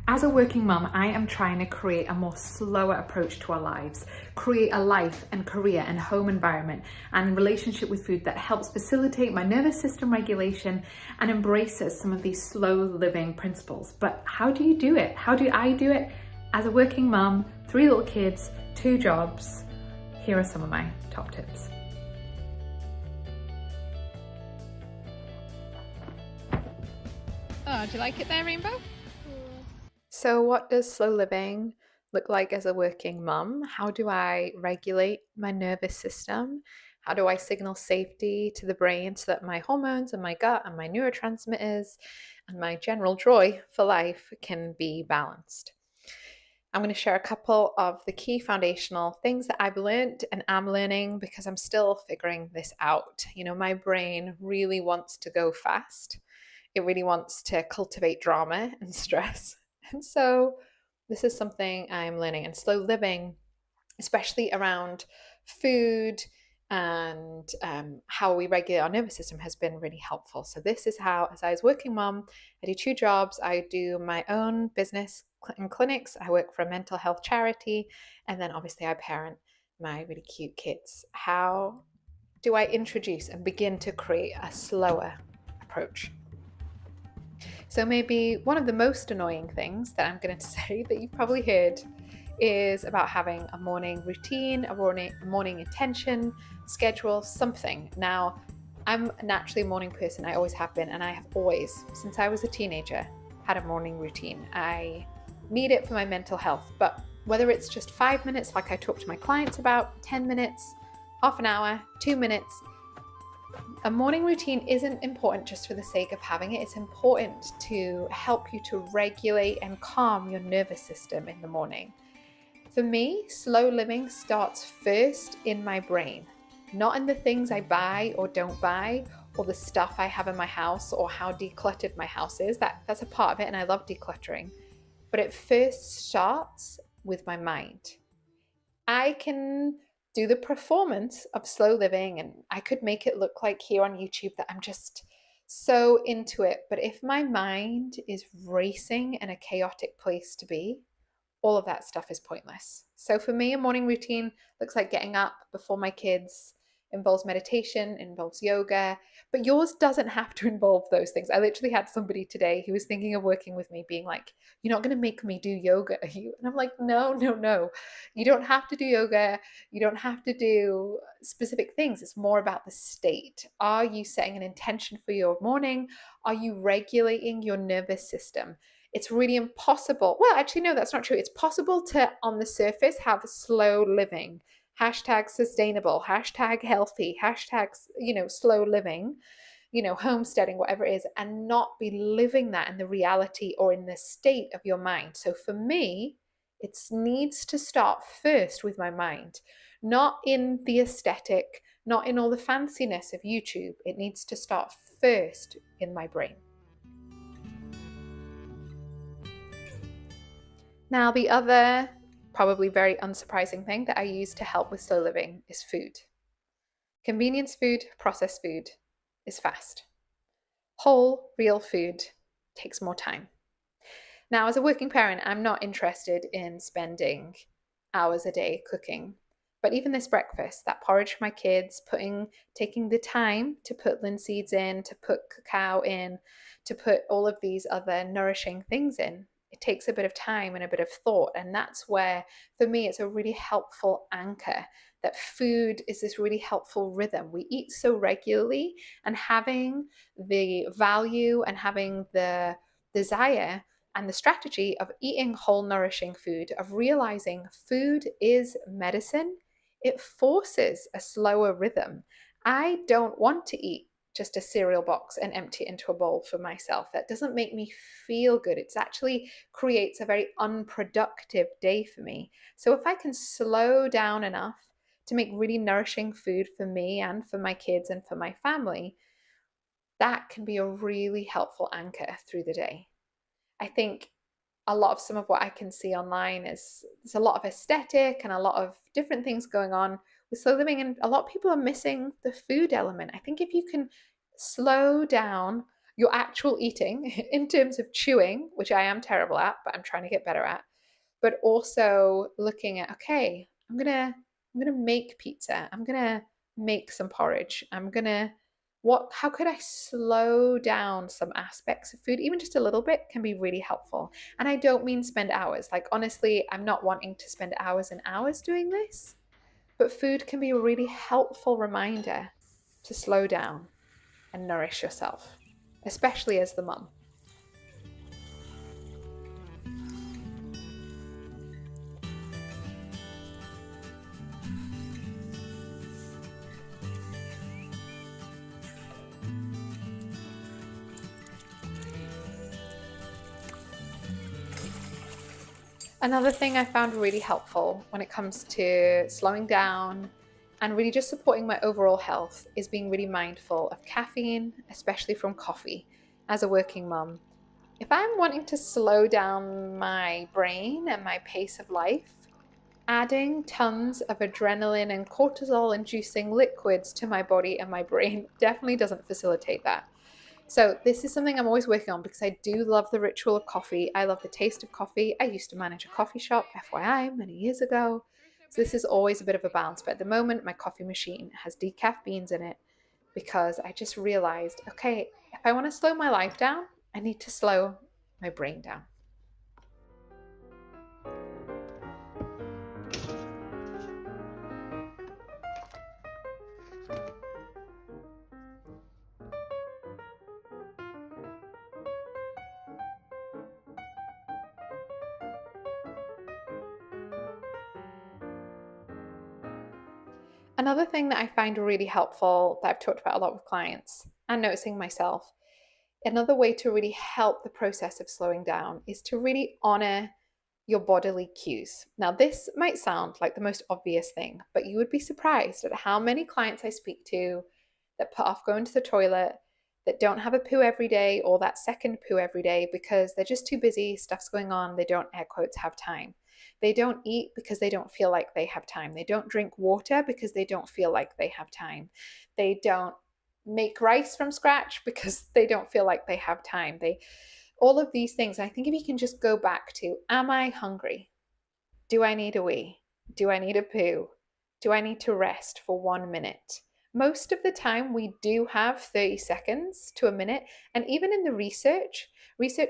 As a working mum, I am trying to create a more slower approach to our lives, create a life and career and home environment and relationship with food that helps facilitate my nervous system regulation and embraces some of these slow living principles. But how do you do it? How do I do it? As a working mum, 3 little kids, 2 jobs, here are some of my top tips. Oh, do you like it there, Rainbow? So what does slow living look like as a working mum? How do I regulate my nervous system? How do I signal safety to the brain so that my hormones and my gut and my neurotransmitters and my general joy for life can be balanced? I'm going to share a couple of the key foundational things that I've learned and am learning because I'm still figuring this out. You know, my brain really wants to go fast. It really wants to cultivate drama and stress. And so this is something I'm learning. And slow living, especially around food and how we regulate our nervous system, has been really helpful. So this is how, as I was working mum, I do 2 jobs. I do my own business and clinics. I work for a mental health charity. And then obviously I parent my really cute kids. How do I introduce and begin to create a slower approach? So maybe one of the most annoying things that I'm going to say that you've probably heard is about having a morning routine, a morning intention, schedule, something. Now, I'm naturally a morning person. I always have been, and I have always, since I was a teenager, had a morning routine. I need it for my mental health, but whether it's just 5 minutes, like I talk to my clients about, 10 minutes, half an hour, 2 minutes, a morning routine isn't important just for the sake of having it. It's important to help you to regulate and calm your nervous system in the morning. For me, slow living starts first in my brain, not in the things I buy or don't buy, or the stuff I have in my house, or how decluttered my house is. That's a part of it, and I love decluttering. But it first starts with my mind. I can do the performance of slow living, and I could make it look like here on YouTube that I'm just so into it. But if my mind is racing and a chaotic place to be, all of that stuff is pointless. So for me, a morning routine looks like getting up before my kids, involves meditation, involves yoga, but yours doesn't have to involve those things. I literally had somebody today who was thinking of working with me being like, "You're not going to make me do yoga, are you?" And I'm like, no. You don't have to do yoga. You don't have to do specific things. It's more about the state. Are you setting an intention for your morning? Are you regulating your nervous system? It's really impossible. Well, actually, no, that's not true. It's possible to, on the surface, have slow living. Hashtag sustainable, hashtag healthy, hashtag, slow living, homesteading, whatever it is, and not be living that in the reality or in the state of your mind. So for me, it needs to start first with my mind, not in the aesthetic, not in all the fanciness of YouTube. It needs to start first in my brain. Now, the other probably very unsurprising thing that I use to help with slow living is food. Convenience food, processed food is fast. Whole, real food takes more time. Now, as a working parent, I'm not interested in spending hours a day cooking. But even this breakfast, that porridge for my kids, taking the time to put linseeds in, to put cacao in, to put all of these other nourishing things in, it takes a bit of time and a bit of thought. And that's where, for me, it's a really helpful anchor, that food is this really helpful rhythm. We eat so regularly, and having the value and having the desire and the strategy of eating whole, nourishing food, of realizing food is medicine, it forces a slower rhythm. I don't want to eat just a cereal box and empty it into a bowl for myself. That doesn't make me feel good. It actually creates a very unproductive day for me. So if I can slow down enough to make really nourishing food for me and for my kids and for my family, that can be a really helpful anchor through the day. I think a lot of some of what I can see online is there's a lot of aesthetic and a lot of different things going on with slow living, and a lot of people are missing the food element. I think if you can slow down, your actual eating in terms of chewing, which I am terrible at, but I'm trying to get better at, but also looking at, okay, I'm gonna make pizza. I'm gonna make some porridge. How could I slow down some aspects of food? Even just a little bit can be really helpful. And I don't mean spend hours. Like, honestly, I'm not wanting to spend hours and hours doing this, but food can be a really helpful reminder to slow down and nourish yourself, especially as the mum. Another thing I found really helpful when it comes to slowing down and really just supporting my overall health is being really mindful of caffeine, especially from coffee, as a working mum. If I'm wanting to slow down my brain and my pace of life, adding tons of adrenaline and cortisol inducing liquids to my body and my brain definitely doesn't facilitate that. So this is something I'm always working on because I do love the ritual of coffee. I love the taste of coffee. I used to manage a coffee shop, FYI, many years ago. So this is always a bit of a balance. But at the moment, my coffee machine has decaf beans in it because I just realized, okay, if I want to slow my life down, I need to slow my brain down. Another thing that I find really helpful that I've talked about a lot with clients and noticing myself, another way to really help the process of slowing down is to really honor your bodily cues. Now, this might sound like the most obvious thing, but you would be surprised at how many clients I speak to that put off going to the toilet, that don't have a poo every day or that second poo every day because they're just too busy, stuff's going on, they don't, air quotes, have time. They don't eat because they don't feel like they have time. They don't drink water because they don't feel like they have time. They don't make rice from scratch because they don't feel like they have time. All of these things. I think if you can just go back to, am I hungry? Do I need a wee? Do I need a poo? Do I need to rest for 1 minute? Most of the time we do have 30 seconds to a minute. And even in the research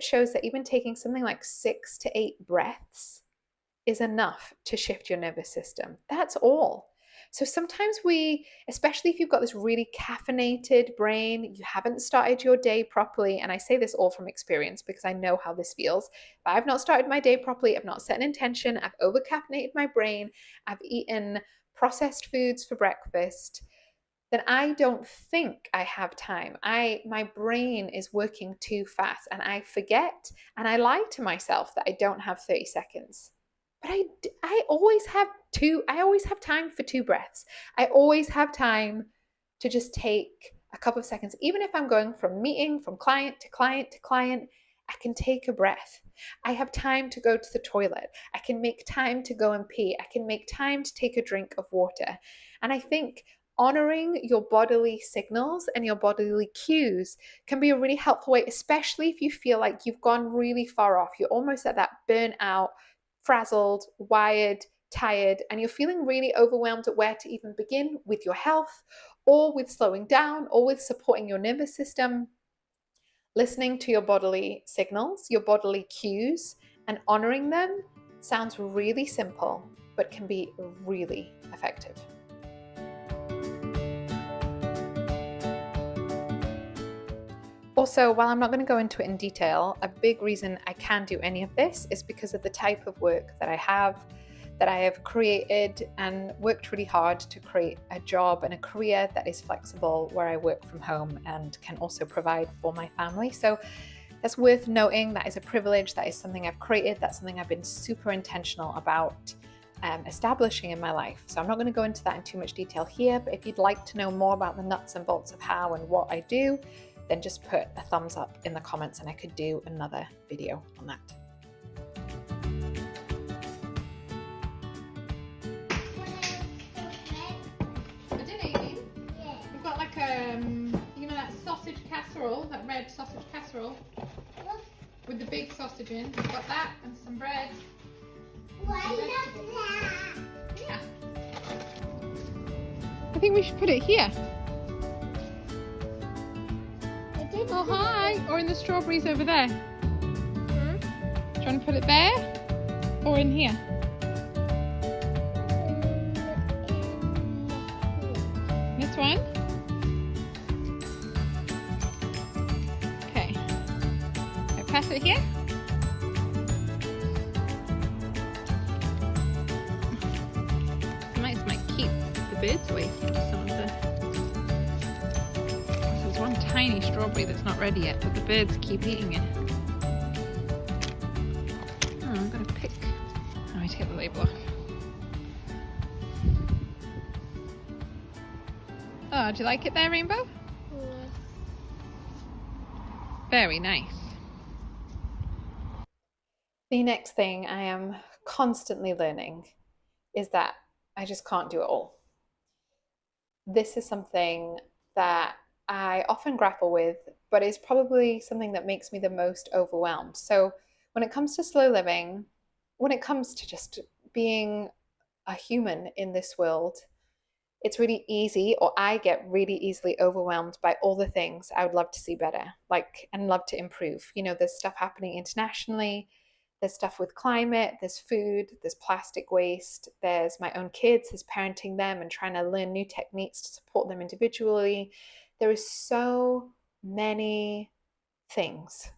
shows that even taking something like 6 to 8 breaths is enough to shift your nervous system. That's all. So sometimes especially if you've got this really caffeinated brain, you haven't started your day properly, and I say this all from experience because I know how this feels. If I've not started my day properly, I've not set an intention, I've over-caffeinated my brain, I've eaten processed foods for breakfast, then I don't think I have time. My brain is working too fast and I forget and I lie to myself that I don't have 30 seconds. But I always have time for 2 breaths. I always have time to just take a couple of seconds. Even if I'm going from meeting, from client to client to client, I can take a breath. I have time to go to the toilet. I can make time to go and pee. I can make time to take a drink of water. And I think honoring your bodily signals and your bodily cues can be a really helpful way, especially if you feel like you've gone really far off. You're almost at that burnout, frazzled, wired, tired, and you're feeling really overwhelmed at where to even begin with your health or with slowing down or with supporting your nervous system. Listening to your bodily signals, your bodily cues, and honoring them sounds really simple, but can be really effective. Also, while I'm not going to go into it in detail, a big reason I can do any of this is because of the type of work that I have created and worked really hard to create a job and a career that is flexible, where I work from home and can also provide for my family. So that's worth noting. That is a privilege. That is something I've created. That's something I've been super intentional about establishing in my life. So I'm not going to go into that in too much detail here, but if you'd like to know more about the nuts and bolts of how and what I do, then just put a thumbs up in the comments and I could do another video on that. For dinner, you mean? Yeah. We've got like that sausage casserole casserole, that red sausage casserole, with the big sausage in. We've got that and some bread. Why not that? Yeah. I think we should put it here. Oh, hi. Or in the strawberries over there. Do you want to put it there? Or in here? This one? Okay. So pass it here. Might keep the birds away from some of the... There's one tiny strawberry that's not ready yet, but the birds keep eating it. Oh, I'm going to pick... Oh, I take the label off. Oh, do you like it there, Rainbow? Yeah. Very nice. The next thing I am constantly learning is that I just can't do it all. This is something that I often grapple with, but is probably something that makes me the most overwhelmed. So when it comes to slow living, when it comes to just being a human in this world, it's really easy, or I get really easily overwhelmed by all the things I would love to see better, and love to improve. You know, there's stuff happening internationally, there's stuff with climate, there's food, there's plastic waste, there's my own kids, there's parenting them and trying to learn new techniques to support them individually. There is so many things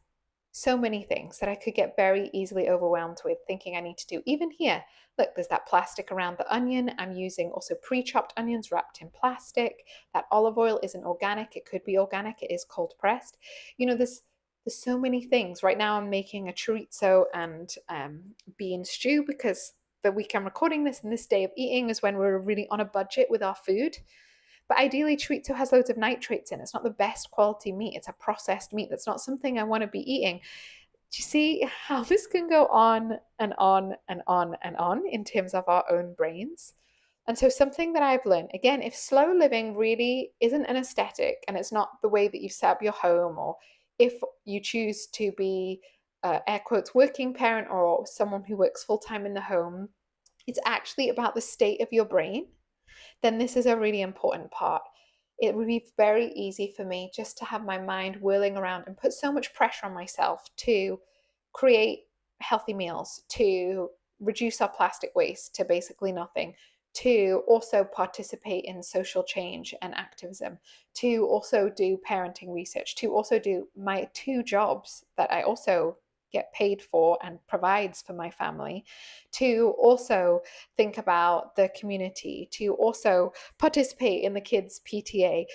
that I could get very easily overwhelmed with, thinking I need to do. Even here, look, there's that plastic around the onion. I'm using also pre-chopped onions wrapped in plastic. That olive oil isn't organic. It could be organic. It is cold pressed. You know, there's so many things. Right now I'm making a chorizo and bean stew, because the week I'm recording this and this day of eating is when we're really on a budget with our food. But ideally, chorizo has loads of nitrates in. It's not the best quality meat. It's a processed meat. That's not something I want to be eating. Do you see how this can go on and on and on and on in terms of our own brains? And so something that I've learned, again, if slow living really isn't an aesthetic and it's not the way that you set up your home, or if you choose to be, air quotes, working parent or someone who works full-time in the home, it's actually about the state of your brain, then this is a really important part. It would be very easy for me just to have my mind whirling around and put so much pressure on myself to create healthy meals, to reduce our plastic waste to basically nothing, to also participate in social change and activism, to also do parenting research, to also do my 2 jobs that I also get paid for and provides for my family, to also think about the community, to also participate in the kids' PTA,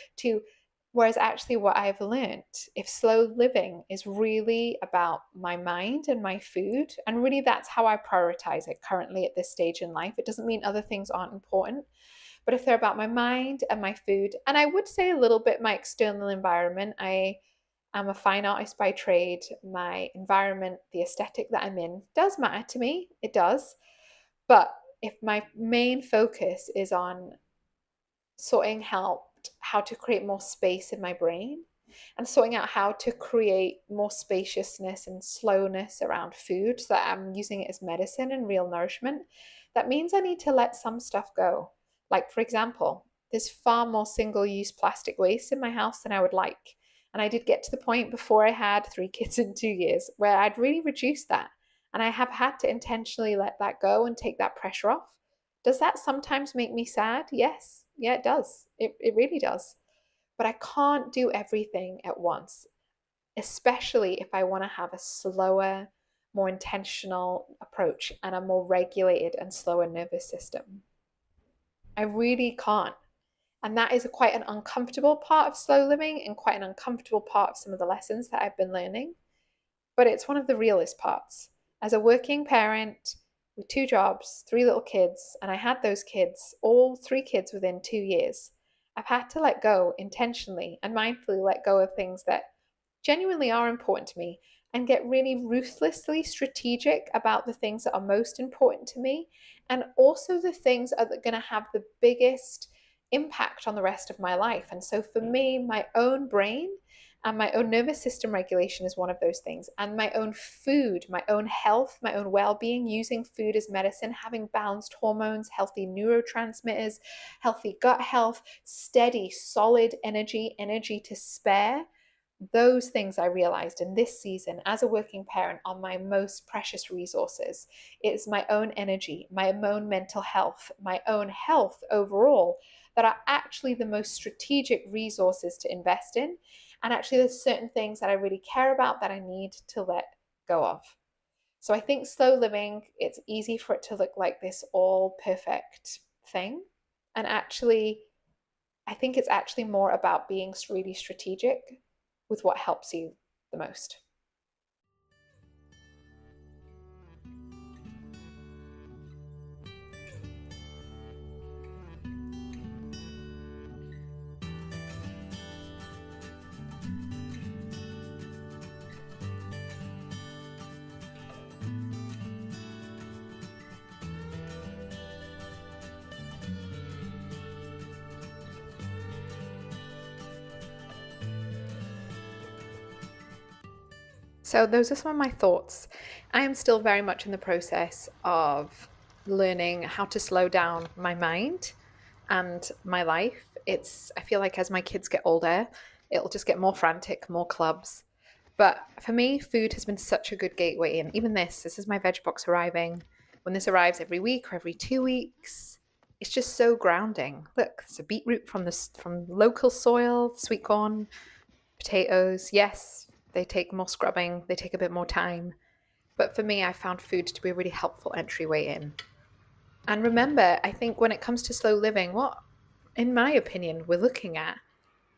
whereas actually what I've learned, if slow living is really about my mind and my food, and really that's how I prioritize it currently at this stage in life. It doesn't mean other things aren't important, but if they're about my mind and my food, and I would say a little bit my external environment, I'm a fine artist by trade. My environment, the aesthetic that I'm in, does matter to me. It does. But if my main focus is on sorting out how to create more space in my brain, and sorting out how to create more spaciousness and slowness around food so that I'm using it as medicine and real nourishment, that means I need to let some stuff go. Like, for example, there's far more single-use plastic waste in my house than I would like. And I did get to the point before I had 3 kids in 2 years where I'd really reduced that. And I have had to intentionally let that go and take that pressure off. Does that sometimes make me sad? Yes. Yeah, it does. It really does. But I can't do everything at once, especially if I want to have a slower, more intentional approach and a more regulated and slower nervous system. I really can't. And that is quite an uncomfortable part of slow living and quite an uncomfortable part of some of the lessons that I've been learning. But it's one of the realest parts. As a working parent with 2 jobs, 3 little kids, and I had those kids, all 3 kids within 2 years, I've had to let go intentionally and mindfully let go of things that genuinely are important to me, and get really ruthlessly strategic about the things that are most important to me, and also the things that are going to have the biggest impact on the rest of my life. And so for me, my own brain And my own nervous system regulation is one of those things. And my own food, my own health, my own well-being, using food as medicine, having balanced hormones, healthy neurotransmitters, healthy gut health, steady, solid energy, energy to spare. Those things I realized in this season as a working parent are my most precious resources. It's my own energy, my own mental health, my own health overall that are actually the most strategic resources to invest in. And actually, there's certain things that I really care about that I need to let go of. So I think slow living, it's easy for it to look like this all perfect thing. And actually, I think it's actually more about being really strategic with what helps you the most. So, those are some of my thoughts. I am still very much in the process of learning how to slow down my mind and my life. I feel like as my kids get older, it'll just get more frantic, more clubs. But for me, food has been such a good gateway in. Even this is my veg box arriving. When this arrives every week or every 2 weeks, it's just so grounding. Look, it's a beetroot from local soil, sweet corn, potatoes. Yes, they take more scrubbing, they take a bit more time. But for me, I found food to be a really helpful entryway in. And remember, I think when it comes to slow living, what, in my opinion, we're looking at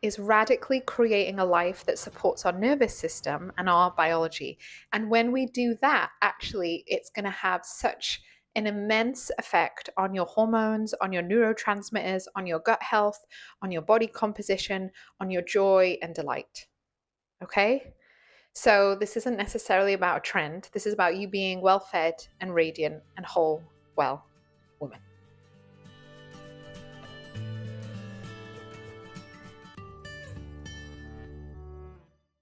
is radically creating a life that supports our nervous system and our biology. And when we do that, actually, it's going to have such an immense effect on your hormones, on your neurotransmitters, on your gut health, on your body composition, on your joy and delight. Okay? So, this isn't necessarily about a trend. This is about you being well fed and radiant and whole well.